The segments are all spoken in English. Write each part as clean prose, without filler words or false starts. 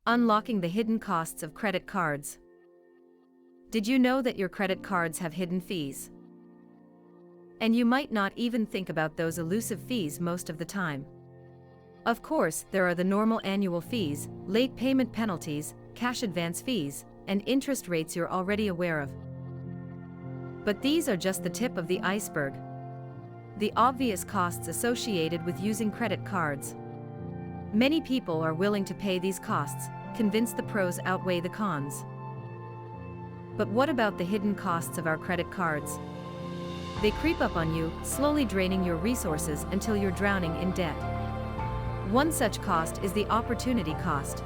Unlocking the hidden costs of credit cards. Did you know that your credit cards have hidden fees? And you might not even think about those elusive fees most of the time. Of course, there are the normal annual fees, late payment penalties, cash advance fees, and interest rates you're already aware of. But these are just the tip of the iceberg. The obvious costs associated with using credit cards. Many people are willing to pay these costs, convinced the pros outweigh the cons. But what about the hidden costs of our credit cards? They creep up on you, slowly draining your resources until you're drowning in debt. One such cost is the opportunity cost.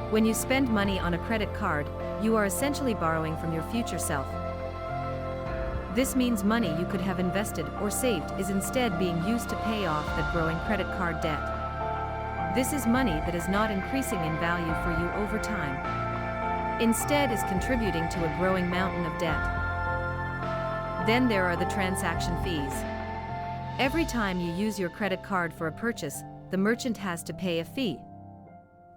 When you spend money on a credit card, you are essentially borrowing from your future self. This means money you could have invested or saved is instead being used to pay off that growing credit card debt. This is money that is not increasing in value for you over time. Instead is contributing to a growing mountain of debt. Then there are the transaction fees. Every time you use your credit card for a purchase, the merchant has to pay a fee.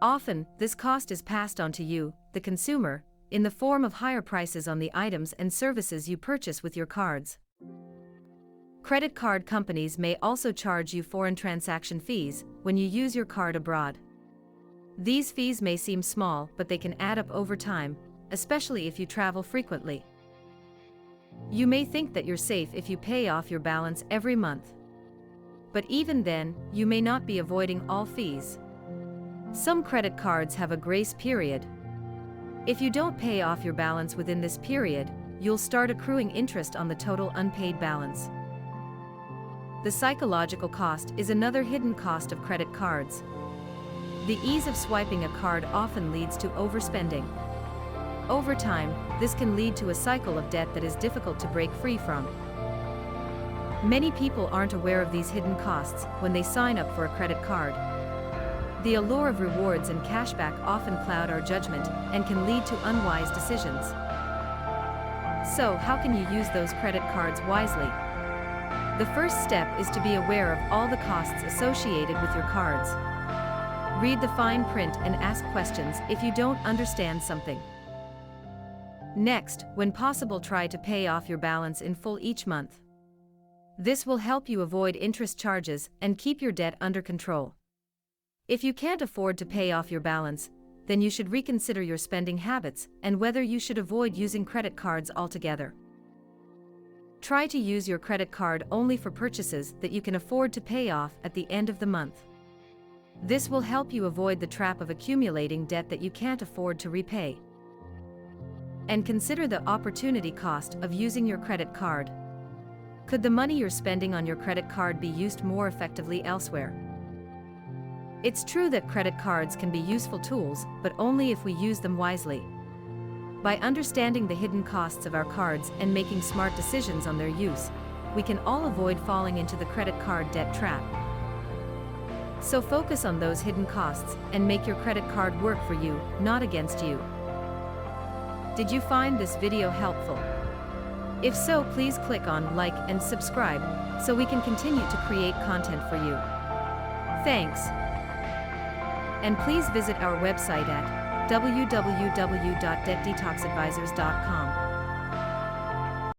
Often, this cost is passed on to you, the consumer, in the form of higher prices on the items and services you purchase with your cards. Credit card companies may also charge you foreign transaction fees when you use your card abroad. These fees may seem small, but they can add up over time, especially if you travel frequently. You may think that you're safe if you pay off your balance every month. But even then, you may not be avoiding all fees. Some credit cards have a grace period. If you don't pay off your balance within this period, you'll start accruing interest on the total unpaid balance. The psychological cost is another hidden cost of credit cards. The ease of swiping a card often leads to overspending. Over time, this can lead to a cycle of debt that is difficult to break free from. Many people aren't aware of these hidden costs when they sign up for a credit card. The allure of rewards and cashback often cloud our judgment and can lead to unwise decisions. So, how can you use those credit cards wisely? The first step is to be aware of all the costs associated with your cards. Read the fine print and ask questions if you don't understand something. Next, when possible, try to pay off your balance in full each month. This will help you avoid interest charges and keep your debt under control. If you can't afford to pay off your balance, then you should reconsider your spending habits and whether you should avoid using credit cards altogether. Try to use your credit card only for purchases that you can afford to pay off at the end of the month. This will help you avoid the trap of accumulating debt that you can't afford to repay. And consider the opportunity cost of using your credit card. Could the money you're spending on your credit card be used more effectively elsewhere? It's true that credit cards can be useful tools, but only if we use them wisely. By understanding the hidden costs of our cards and making smart decisions on their use, we can all avoid falling into the credit card debt trap. So focus on those hidden costs and make your credit card work for you, not against you. Did you find this video helpful? If so, please click on like and subscribe so we can continue to create content for you. Thanks. And please visit our website at www.debtdetoxadvisors.com.